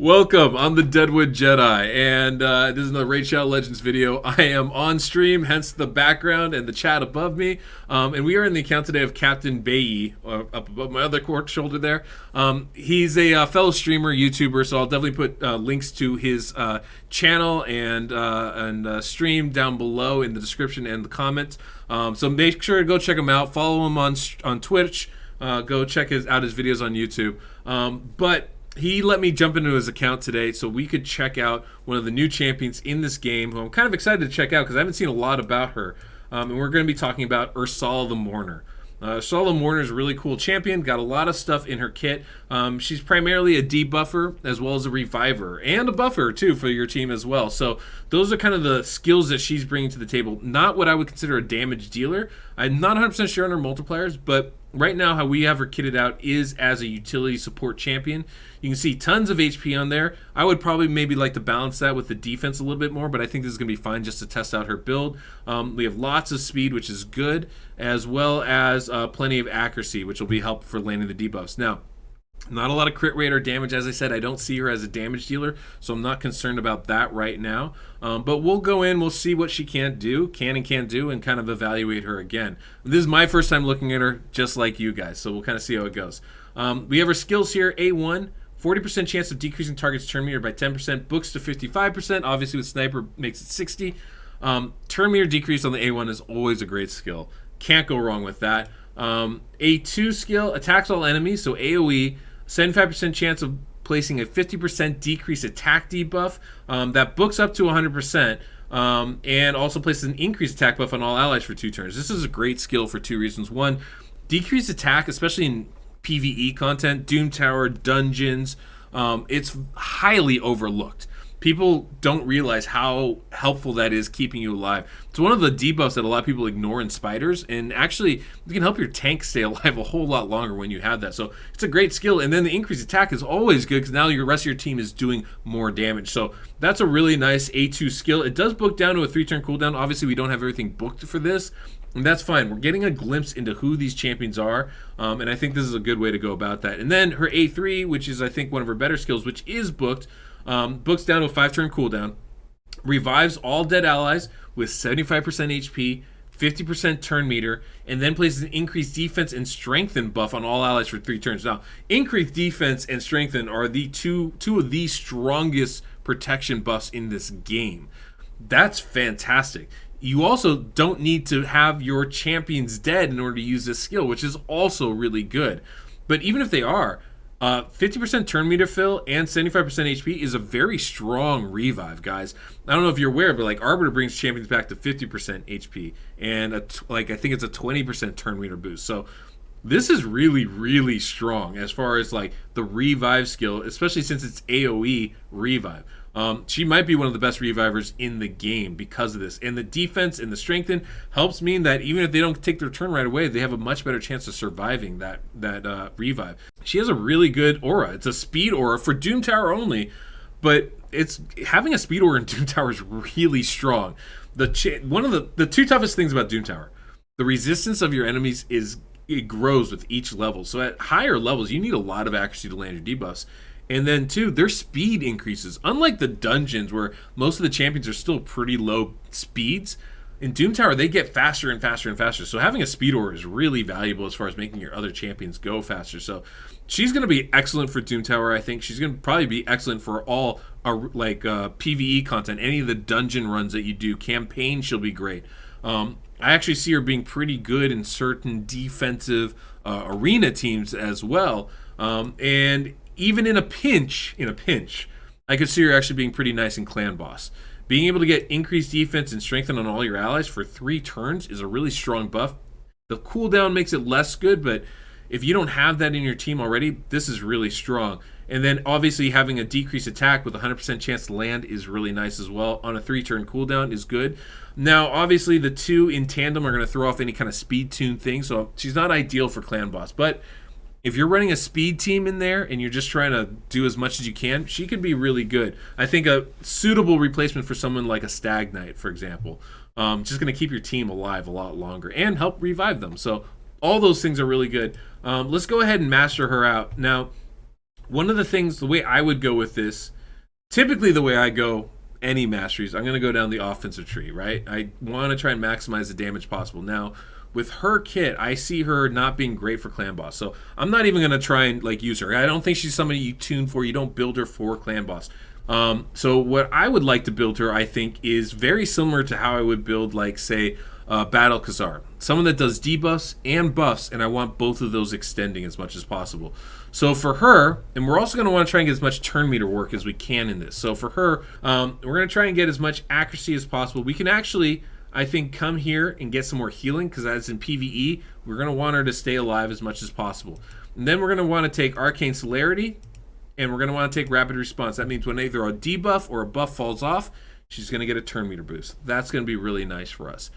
Welcome, I'm the Deadwood Jedi, and this is another Raid Shadow Legends video. I am on stream, hence the background and the chat above me. And we are in the account today of Captain Bayi, up above my other court shoulder there. He's a fellow streamer, YouTuber, so I'll definitely put links to his channel and stream down below in the description and the comments. So make sure to go check him out. Follow him on Twitch. Go check out his videos on YouTube. But he let me jump into his account today so we could check out one of the new champions in this game, who I'm kind of excited to check out because I haven't seen a lot about her. And we're going to be talking about Ursala the Mourner. Ursala the Mourner is a really cool champion, got a lot of stuff in her kit. She's primarily a debuffer as well as a reviver and a buffer too for your team as well. So those are kind of the skills that she's bringing to the table. Not what I would consider a damage dealer. I'm not 100% sure on her multipliers, but right now how we have her kitted out is as a utility support champion. You can see tons of HP on there. I would probably maybe like to balance that with the defense a little bit more, but I think this is going to be fine just to test out her build. We have lots of speed, which is good, as well as plenty of accuracy, which will be helpful for landing the debuffs. Now, not a lot of crit rate or damage. As I said, I don't see her as a damage dealer, so I'm not concerned about that right now. But we'll go in, we'll see what she can and can't do, and kind of evaluate her again. This is my first time looking at her, just like you guys, so we'll kind of see how it goes. We have her skills here. A1, 40% chance of decreasing target's turn meter by 10%, books to 55%. Obviously with sniper makes it 60. Turn meter decrease on the A1 is always a great skill. Can't go wrong with that. A2 skill, attacks all enemies, so AoE, 75% chance of placing a 50% decrease attack debuff. That books up to 100%. And also places an increased attack buff on all allies for 2 turns. This is a great skill for 2 reasons. One, decreased attack, especially in PvE content, Doom Tower, dungeons, it's highly overlooked. People don't realize how helpful that is keeping you alive. It's one of the debuffs that a lot of people ignore in spiders, and actually it can help your tank stay alive a whole lot longer when you have that. So it's a great skill, and then the increased attack is always good because now the rest of your team is doing more damage. So that's a really nice A2 skill. It does book down to a 3-turn cooldown. Obviously we don't have everything booked for this, and that's fine. We're getting a glimpse into who these champions are, and I think this is a good way to go about that. And then her A3, which is I think one of her better skills, which is booked, books down to a 5-turn cooldown, revives all dead allies with 75% HP, 50% turn meter, and then places an increased defense and strengthen buff on all allies for 3 turns. Now, increased defense and strengthen are the two of the strongest protection buffs in this game. That's fantastic. You also don't need to have your champions dead in order to use this skill, which is also really good. But even if they are, 50% turn meter fill and 75% HP is a very strong revive, guys. I don't know if you're aware, but like Arbiter brings champions back to 50% HP, and I think it's a 20% turn meter boost. So this is really, really strong as far as like the revive skill, especially since it's AoE revive. She might be one of the best revivers in the game because of this. And the defense and the strengthen helps mean that even if they don't take their turn right away, they have a much better chance of surviving that revive. She has a really good aura. It's a speed aura for Doom Tower only, but it's having a speed aura in Doom Tower is really strong. One of the 2 toughest things about Doom Tower, the resistance of your enemies it grows with each level. So at higher levels, you need a lot of accuracy to land your debuffs. And then, too, their speed increases. Unlike the dungeons, where most of the champions are still pretty low speeds, in Doom Tower, they get faster and faster and faster. So having a speed aura is really valuable as far as making your other champions go faster. So she's going to be excellent for Doom Tower, I think. She's going to probably be excellent for all PvE content. Any of the dungeon runs that you do, campaign, she'll be great. I actually see her being pretty good in certain defensive arena teams as well. And even in a pinch, I could see her actually being pretty nice in Clan Boss. Being able to get increased defense and strengthen on all your allies for 3 turns is a really strong buff. The cooldown makes it less good, but if you don't have that in your team already, this is really strong. And then obviously having a decreased attack with 100% chance to land is really nice as well. On a 3-turn cooldown is good. Now, obviously the 2 in tandem are going to throw off any kind of speed tune thing, so she's not ideal for Clan Boss. But if you're running a speed team in there and you're just trying to do as much as you can, she could be really good. I think a suitable replacement for someone like a Stag Knight, for example. Just going to keep your team alive a lot longer and help revive them. So all those things are really good. Let's go ahead and master her out. Now, one of the things, the way I would go with this typically the way I go any masteries, I'm going to go down the offensive tree, right? I want to try and maximize the damage possible. Now, with her kit, I see her not being great for clan boss, so I'm not even going to try and like use her. I don't think she's somebody you tune for. You don't build her for clan boss. So what I would like to build her, I think, is very similar to how I would build, like, say, Battle Khazar. Someone that does debuffs and buffs, and I want both of those extending as much as possible. So for her, and we're also going to want to try and get as much turn meter work as we can in this. So for her, we're going to try and get as much accuracy as possible. We can actually, I think, come here and get some more healing, because as in PvE, we're going to want her to stay alive as much as possible. And then we're going to want to take Arcane Celerity, and we're going to want to take Rapid Response. That means when either a debuff or a buff falls off, she's going to get a turn meter boost. That's going to be really nice for us.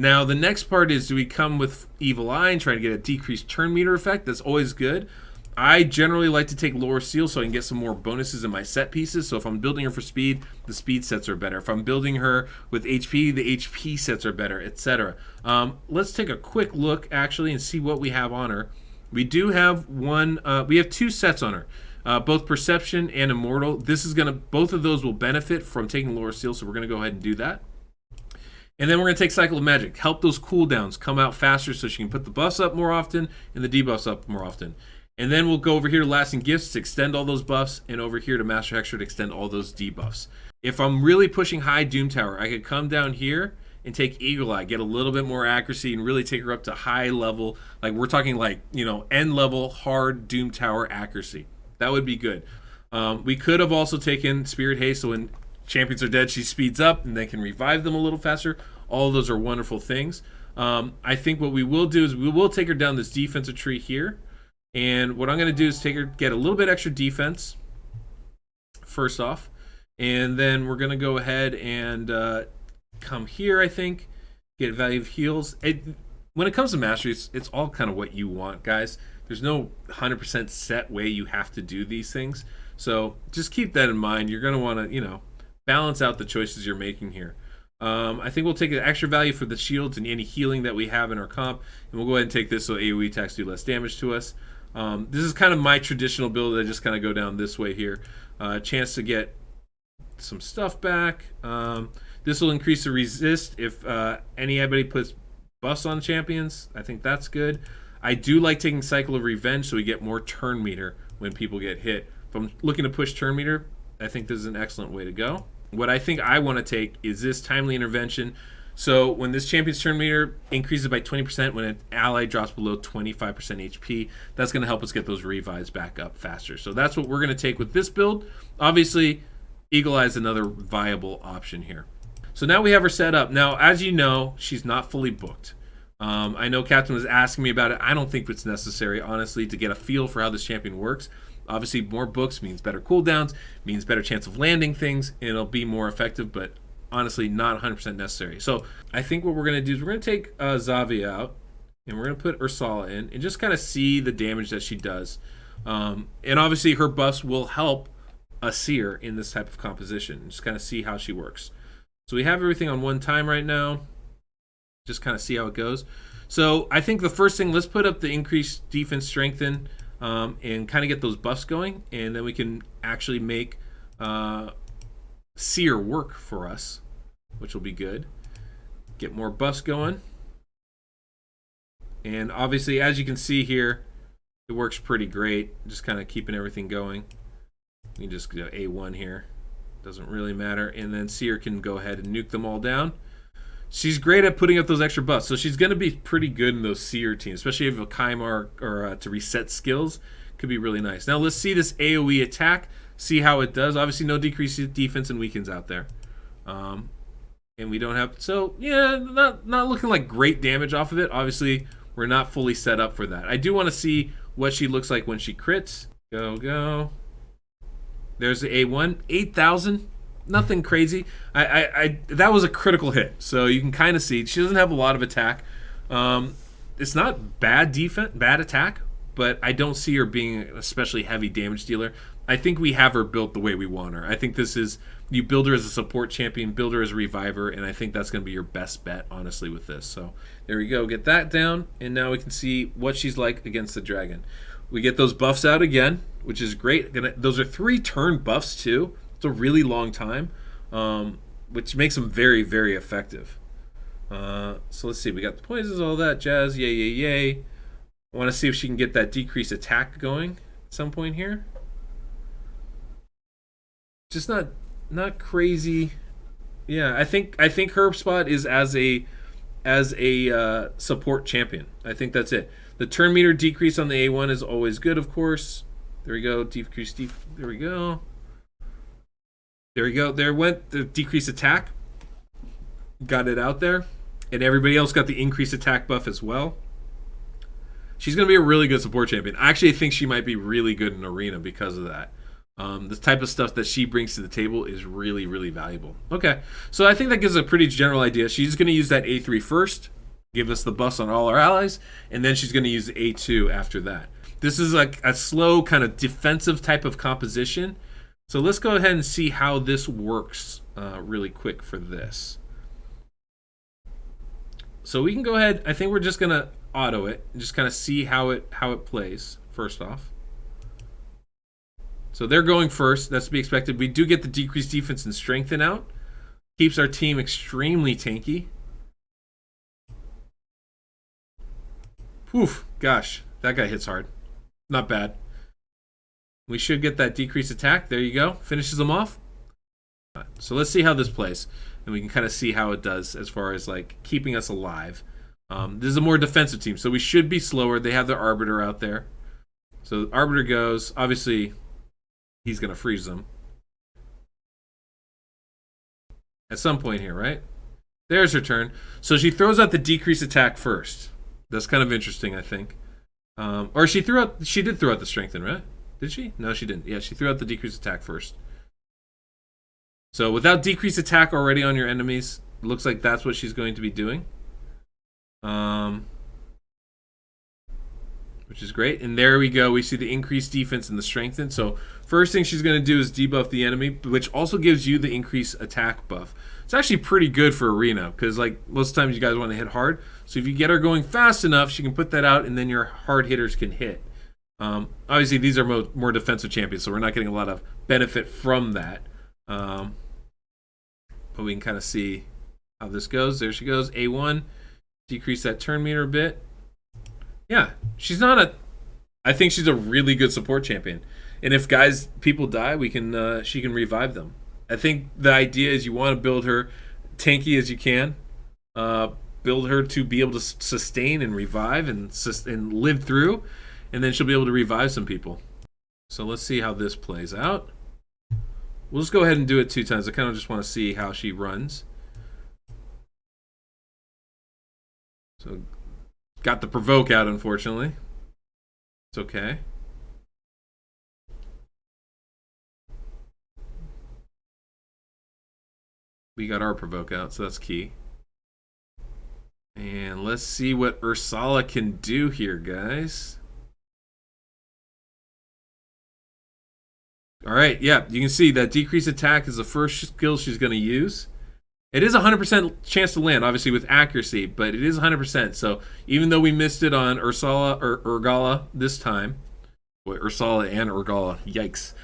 Now, the next part is, do we come with Evil Eye and try to get a decreased turn meter effect? That's always good. I generally like to take Lower Seal so I can get some more bonuses in my set pieces. So if I'm building her for speed, the speed sets are better. If I'm building her with HP, the HP sets are better, etc. Let's take a quick look, actually, and see what we have on her. We do have we have 2 sets on her, both Perception and Immortal. Both of those will benefit from taking Lower Seal, so we're gonna go ahead and do that. And then we're gonna take Cycle of Magic, help those cooldowns come out faster, so she can put the buffs up more often and the debuffs up more often. And then we'll go over here to Lasting Gifts to extend all those buffs, and over here to Master Hexer to extend all those debuffs. If I'm really pushing high Doom Tower, I could come down here and take Eagle Eye, get a little bit more accuracy, and really take her up to high level. Like, we're talking like, end level hard Doom Tower accuracy. That would be good. We could have also taken Spirit Haste, so when champions are dead, she speeds up and they can revive them a little faster. All of those are wonderful things. I think what we will do is we will take her down this defensive tree here. And what I'm going to do is get a little bit extra defense first off. And then we're going to go ahead and come here, I think, get value of heals. When it comes to Masteries, it's all kind of what you want, guys. There's no 100% set way you have to do these things. So just keep that in mind. You're going to want to, balance out the choices you're making here. I think we'll take an extra value for the shields and any healing that we have in our comp. And we'll go ahead and take this so AoE attacks do less damage to us. This is kind of my traditional build. I just kind of go down this way here. Chance to get some stuff back. This will increase the resist if anybody puts buffs on champions. I think that's good. I do like taking Cycle of Revenge so we get more turn meter when people get hit. If I'm looking to push turn meter, I think this is an excellent way to go. What I think I want to take is this Timely Intervention. So when this champion's turn meter increases by 20% when an ally drops below 25% HP, that's going to help us get those revives back up faster. So that's what we're going to take with this build. Obviously, Eagle Eye is another viable option here. So now we have her set up. Now, as you know, she's not fully booked. I know Captain was asking me about it. I don't think it's necessary, honestly, to get a feel for how this champion works. Obviously, more books means better cooldowns, means better chance of landing things, and it'll be more effective, but honestly, not 100% necessary. So I think what we're going to do is we're going to take Zavia out, and we're going to put Ursala in, and just kind of see the damage that she does. And obviously, her buffs will help a seer in this type of composition. Just kind of see how she works. So we have everything on one time right now. Just kind of see how it goes. So I think the first thing, let's put up the increased defense strengthen and kind of get those buffs going, and then we can actually make Seer work for us, which will be good. Get more buffs going. And obviously, as you can see here, it works pretty great. Just kind of keeping everything going. We can just go A1 here. Doesn't really matter. And then Seer can go ahead and nuke them all down. She's great at putting up those extra buffs, so she's going to be pretty good in those Seer teams, especially if you have a Kaimar or to reset skills. Could be really nice. Now let's see this AoE attack, see how it does. Obviously no decreased defense and weakens out there. And we don't have, so yeah, not looking like great damage off of it. Obviously we're not fully set up for that. I do want to see what she looks like when she crits. Go. There's the A1, 8,000. Nothing crazy. That was a critical hit, so you can kind of see she doesn't have a lot of attack. It's not bad attack, but I don't see her being an especially heavy damage dealer. I think we have her built the way we want her. I think this is, you build her as a support champion, build her as a reviver, and I think that's going to be your best bet, honestly, with this. So there we go. Get that down, and now we can see what she's like against the dragon. We get those buffs out again, which is great. Those are 3-turn buffs too. It's a really long time, which makes them very, very effective. So let's see. We got the poisons, all that jazz. Yay, yay, yay. I want to see if she can get that decreased attack going at some point here. Just not crazy. Yeah, I think her spot is as a support champion. I think that's it. The turn meter decrease on the A1 is always good, of course. There we go. Decrease. There we go. There we go. There went the decreased attack. Got it out there. And everybody else got the increased attack buff as well. She's going to be a really good support champion. I actually think she might be really good in Arena because of that. The type of stuff that she brings to the table is really, really valuable. Okay, so I think that gives a pretty general idea. She's going to use that A3 first, give us the buffs on all our allies, and then she's going to use the A2 after that. This is like a slow kind of defensive type of composition. So let's go ahead and see how this works really quick for this. So we can go ahead. I think we're just going to auto it and just kind of see how it plays first off. So they're going first. That's to be expected. We do get the decreased defense and strengthen out. Keeps our team extremely tanky. Poof. Gosh, that guy hits hard. Not bad. We should get that decreased attack. There you go. Finishes them off. So let's see how this plays. And we can kind of see how it does as far as like keeping us alive. This is a more defensive team, so we should be slower. They have their Arbiter out there. So the Arbiter goes. Obviously, he's going to freeze them. At some point here, right? There's her turn. So she throws out the decreased attack first. That's kind of interesting, I think. Or she did throw out the strengthen, right? Did she? No, she didn't. Yeah, she threw out the decreased attack first. So without decreased attack already on your enemies, looks like that's what she's going to be doing. Which is great. And there we go. We see the increased defense and the strengthen. So first thing she's going to do is debuff the enemy, which also gives you the increased attack buff. It's actually pretty good for Arena because like most times you guys want to hit hard. So if you get her going fast enough, she can put that out and then your hard hitters can hit. Obviously, these are more defensive champions, so we're not getting a lot of benefit from that. But we can kind of see how this goes. There she goes. A1. Decrease that turn meter a bit. Yeah, she's not a... I think she's a really good support champion. And if people die, she can revive them. I think the idea is you want to build her tanky as you can. Build her to be able to sustain and revive and live through. And then she'll be able to revive some people. So let's see how this plays out. We'll just go ahead and do it 2 times. I kind of just want to see how she runs. So, got the provoke out, unfortunately. It's okay. We got our provoke out, so that's key. And let's see what Ursala can do here, guys. All right, yeah, you can see that decreased attack is the first skill she's going to use. It is a 100% chance to land, obviously, with accuracy, but it is 100%. So even though we missed it on Ursala or Urgala this time, Ursala and Urgala, yikes.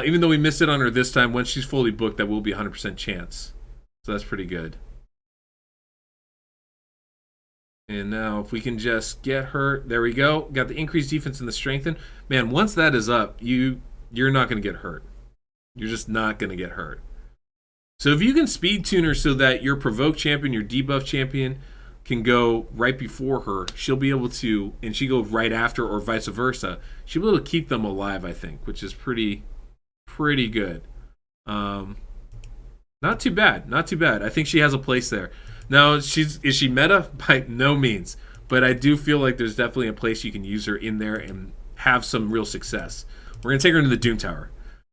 Even though we missed it on her this time, once she's fully booked, that will be a 100% chance. So that's pretty good. And now if we can just get her, there we go. Got the increased defense and the strengthen. Man, once that is up, you're not going to get hurt. You're just not going to get hurt. So if you can speed tune her so that your provoke champion, your debuff champion can go right before her, she'll be able to, and she go right after or vice versa, she'll be able to keep them alive, I think, which is pretty good. Not too bad. Not too bad. I think she has a place there. Now, is she meta? By no means. But I do feel like there's definitely a place you can use her in there and have some real success. We're going to take her into the Doom Tower.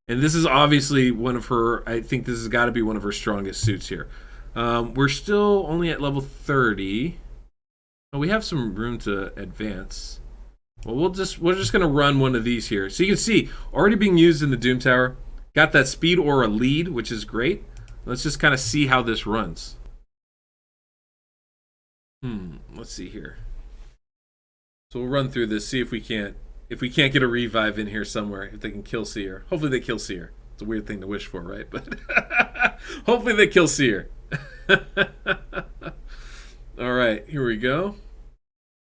And this is obviously one of her, I think this has got to be one of her strongest suits here. We're still only at level 30. Oh, we have some room to advance. Well, we're just going to run one of these here. So you can see, already being used in the Doom Tower. Got that speed aura lead, which is great. Let's just kind of see how this runs. Let's see here. So we'll run through this, see if we can't if we can't get a revive in here somewhere, if they can kill Seer. Hopefully they kill Seer. It's a weird thing to wish for, right? But hopefully they kill Seer. All right, here we go.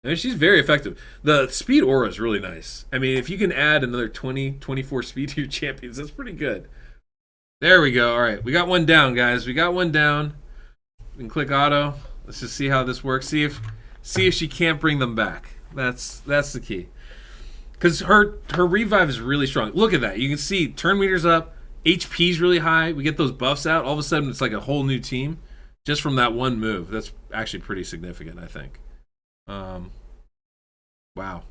And she's very effective. The speed aura is really nice. I mean, if you can add another 20, 24 speed to your champions, that's pretty good. There we go. All right, we got one down, guys. We got one down. We can click auto. Let's just see how this works. See if she can't bring them back. That's the key. Because her revive is really strong. Look at that. You can see turn meter's up. HP's really high. We get those buffs out. All of a sudden, it's like a whole new team just from that one move. That's actually pretty significant, I think. Wow.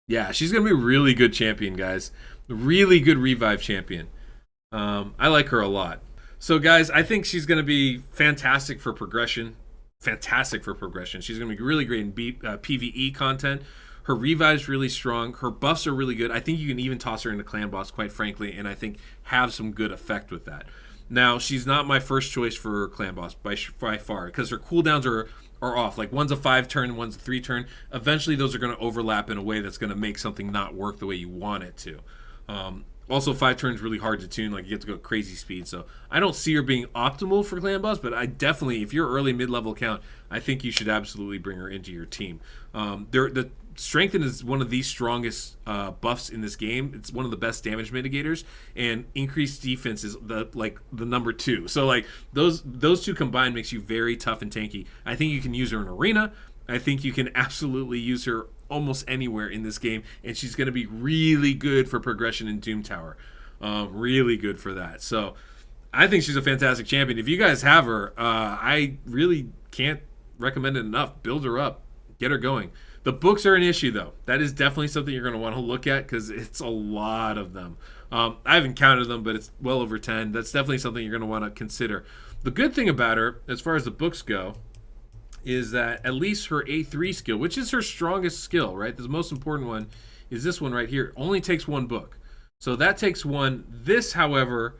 Yeah, she's going to be a really good champion, guys. Really good revive champion. I like her a lot. So, guys, I think she's going to be fantastic for progression. Fantastic for progression. She's going to be really great in PvE content. Her revive's really strong. Her buffs are really good. I think you can even toss her into clan boss, quite frankly, and I think have some good effect with that. Now, she's not my first choice for clan boss by far, because her cooldowns are off. Like, one's a 5-turn, one's a 3-turn. Eventually, those are going to overlap in a way that's going to make something not work the way you want it to. Also, 5 turns really hard to tune. Like, you get to go crazy speed. So I don't see her being optimal for clan boss, but I definitely, if you're early mid-level account, I think you should absolutely bring her into your team. The Strengthen is one of the strongest buffs in this game. It's one of the best damage mitigators, and increased defense is the number 2. So like those two combined makes you very tough and tanky. I think you can use her in arena. I think you can absolutely use her almost anywhere in this game, and she's going to be really good for progression in Doom Tower. Really good for that. So I think she's a fantastic champion. If you guys have her, I really can't recommend it enough. Build her up. Get her going. The books are an issue, though. That is definitely something you're going to want to look at because it's a lot of them. I haven't counted them, but it's well over 10. That's definitely something you're going to want to consider. The good thing about her, as far as the books go, is that at least her A3 skill, which is her strongest skill, right? The most important one is this one right here. Only takes 1 book. So that takes 1. This, however,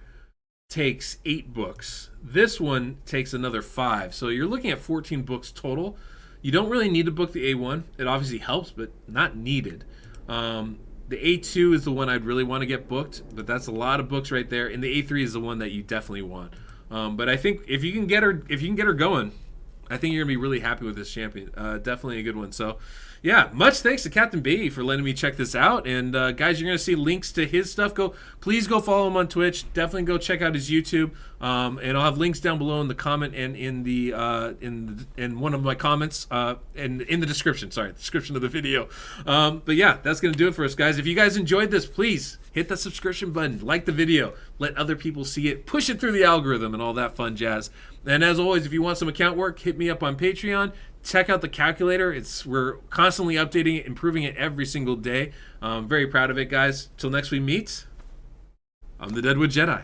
takes 8 books. This one takes another 5. So you're looking at 14 books total. You don't really need to book the A1. It obviously helps, but not needed. The A2 is the one I'd really want to get booked, but that's a lot of books right there. And the A3 is the one that you definitely want. But I think if you can get her going, I think you're gonna be really happy with this champion. Definitely a good one. So, yeah, much thanks to Captain Bae for letting me check this out. And guys, you're gonna see links to his stuff. Please go follow him on Twitch. Definitely go check out his YouTube. And I'll have links down below in the comment and in one of my comments and in the description. Sorry, description of the video. But yeah, that's gonna do it for us, guys. If you guys enjoyed this, please hit that subscription button, like the video, let other people see it, push it through the algorithm, and all that fun jazz. And as always, if you want some account work, hit me up on Patreon. Check out the calculator. We're constantly updating it, improving it every single day. I'm very proud of it, guys. Till next we meet, I'm the Deadwood Jedi.